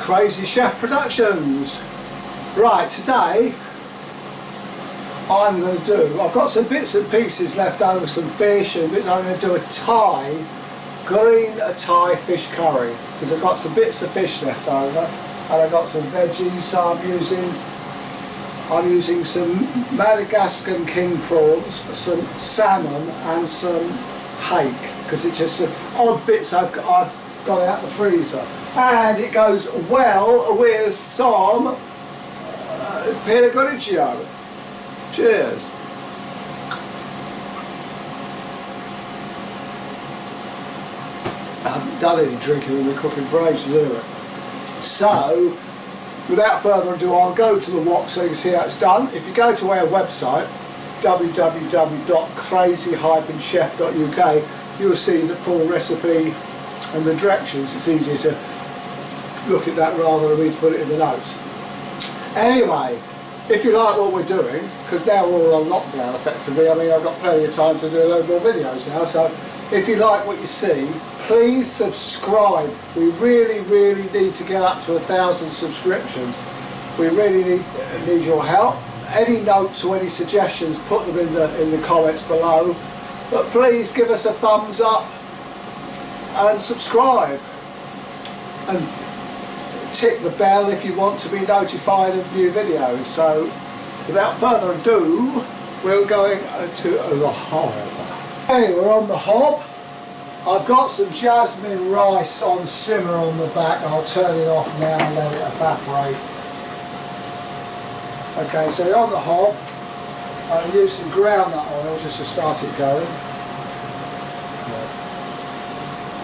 Crazy Chef Productions. Right, today I'm going to do, I've got some bits and pieces left over, some fish, and I'm going to do a green Thai fish curry, because I've got some bits of fish left over, and I've got some veggies. So I'm using some Madagascar king prawns, some salmon, and some hake, because it's just some odd bits I've got out the freezer, and it goes well with some Pinot Grigio. Cheers. I haven't done any drinking and cooking for ages anyway. So, without further ado, I'll go to the wok so you can see how it's done. If you go to our website, www.crazy-chef.uk, you'll see the full recipe and the directions. It's easier to look at that rather than me to put it in the notes. Anyway, if you like what we're doing, because now we're all on lockdown effectively, I mean, I've got plenty of time to do a load more videos now, so if you like what you see, please subscribe. We really need to get up to 1,000 subscriptions. We really need your help. Any notes or any suggestions, put them in the comments below, but please give us a thumbs up and subscribe, and tick the bell if you want to be notified of new videos. So without further ado, we're going to the hob. Okay, we're on the hob. I've got some jasmine rice on simmer on the back. I'll turn it off now and let it evaporate. Okay, so on the hob, I'll use some groundnut oil just to start it going.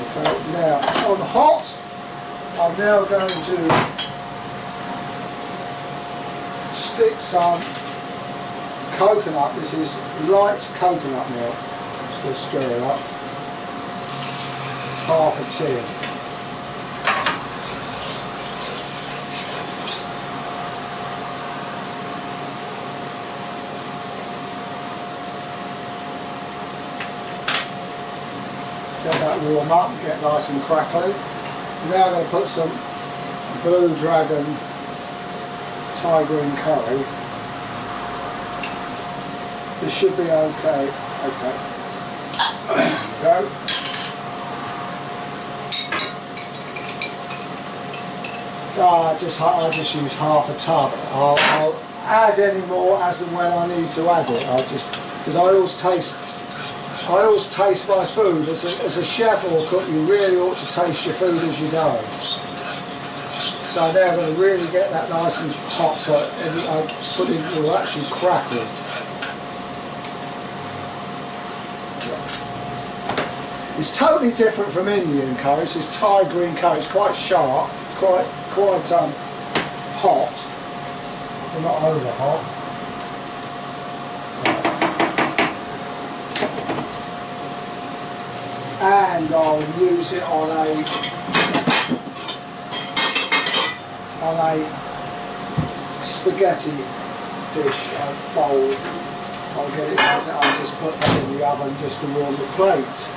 Okay, now on the hot, I'm now going to stick some coconut. This is light coconut milk. Just going to stir it up. It's half a tin. Get that warm up, get nice and crackly. Now I'm going to put some Blue Dragon Thai green curry. This should be okay. Okay. Go. I just use half a tub. I'll add any more as and when I need to add it. Because I always taste my food. As a chef or cook, you really ought to taste your food as you go. So now I'm going to really get that nice and hot, so I put it will actually crackle. It's totally different from Indian curry. This is Thai green curry. It's quite sharp, quite hot, but not over hot. And I'll use it on a spaghetti dish, a bowl. I'll get it out. I'll just put that in the oven just to warm the plate.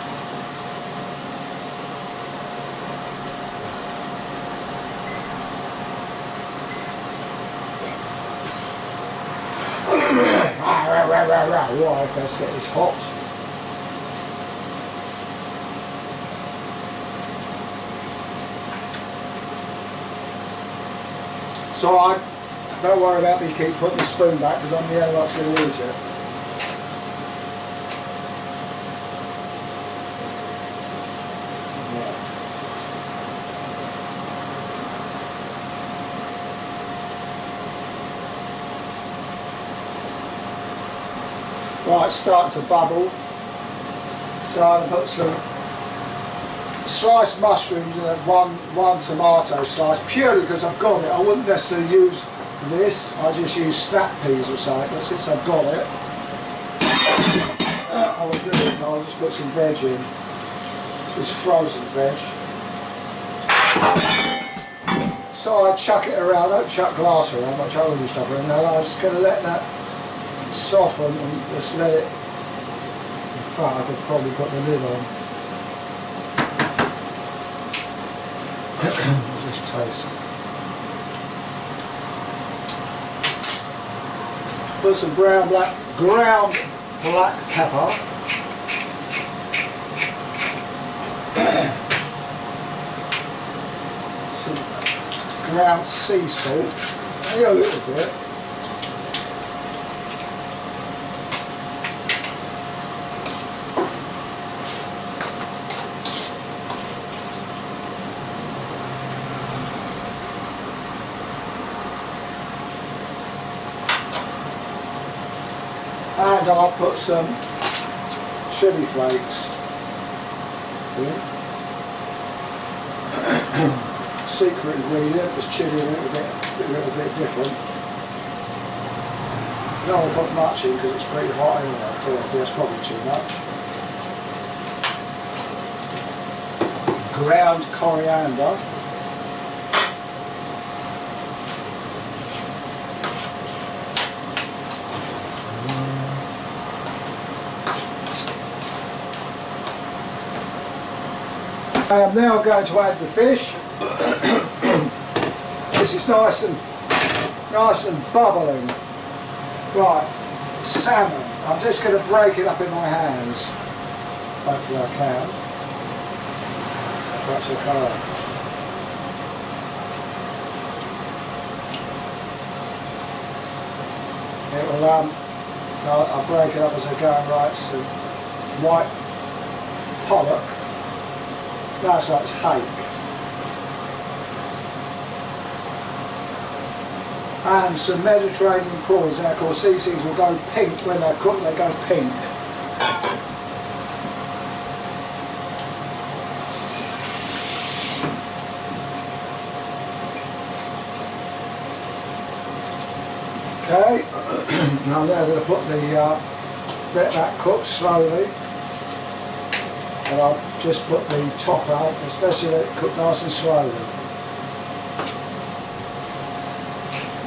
Right, let's get this hot. So don't worry about me keep putting the spoon back, because I'm the only one that's going to eat it. Right, it's starting to bubble. So I'm going to put some sliced mushrooms and one tomato slice, purely because I've got it. I wouldn't necessarily use this, I just use snap peas or something, but since I've got it, I'll just put some veg in. It's frozen veg. So I chuck it around, I don't chuck glass around, I chuck all this stuff around. Now I'm just going to let that soften and just let it, in fact I could probably put the lid on. Just taste. Put some ground black pepper. Some ground sea salt. Maybe a little bit. And I'll put some chili flakes in. Secret ingredient is chili a little bit different. I don't want to put much in because it's pretty hot anyway. That's probably too much. Ground coriander. I am now going to add the fish. This is nice and bubbling. Right, salmon. I'm just going to break it up in my hands. Hopefully I can. Perhaps I can't. It will, I'll break it up as I go. Right, so white pollock. That's right, it's hake. And some Mediterranean prawns. Now of course these things will go pink when they're cooked, they go pink. Okay, now I'm now going to put let that cook slowly. And I'll just put the top out, especially let it cook nice and slowly.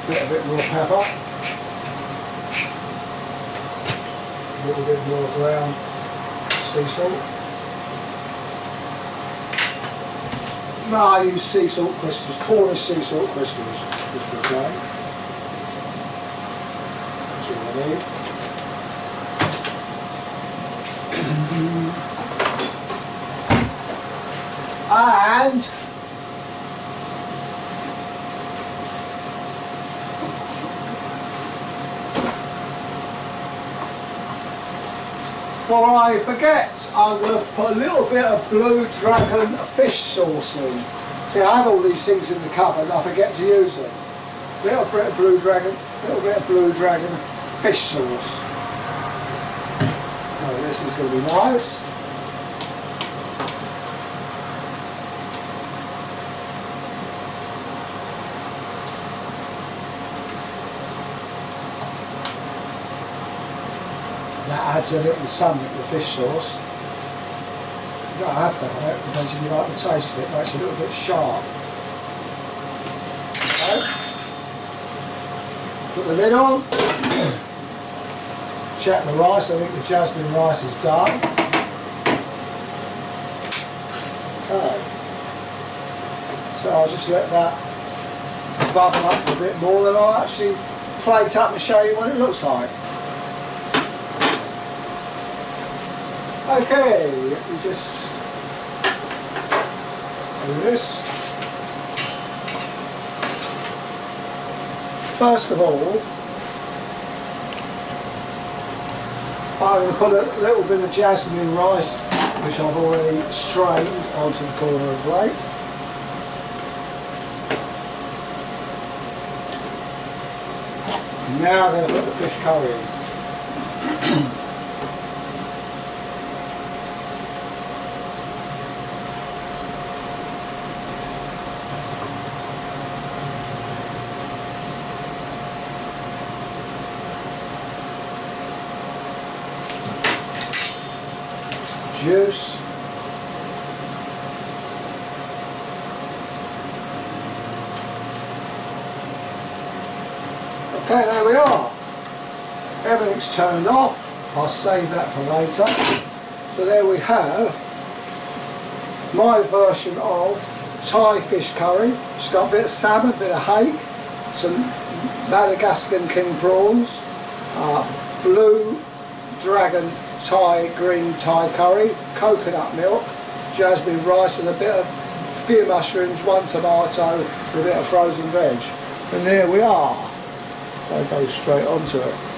A bit more pepper. A little bit more ground sea salt. No, I use sea salt crystals, Cornish sea salt crystals, just for a change. That's all I need. And before I forget, I'm going to put a little bit of Blue Dragon fish sauce in. See, I have all these things in the cupboard and I forget to use them. Little bit of Blue Dragon fish sauce. Now this is going to be nice. That adds a little something to the fish sauce. You don't have to have it, depends if you like the taste of it, but it's a little bit sharp. Okay. Put the lid on. Check the rice, I think the jasmine rice is done. Okay. So I'll just let that bubble up a bit more, then I'll actually plate up and show you what it looks like. Okay, let me just do this. First of all, I'm going to put a little bit of jasmine rice, which I've already strained, onto the corner of the plate. Now I'm going to put the fish curry in. Juice. Okay, there we are. Everything's turned off. I'll save that for later. So there we have my version of Thai fish curry. Just got a bit of salmon, a bit of hake, some Madagascan king prawns, blue dragon Thai green Thai curry, coconut milk, jasmine rice and a few mushrooms, 1 tomato, and a bit of frozen veg. And there we are. I'll go straight onto it.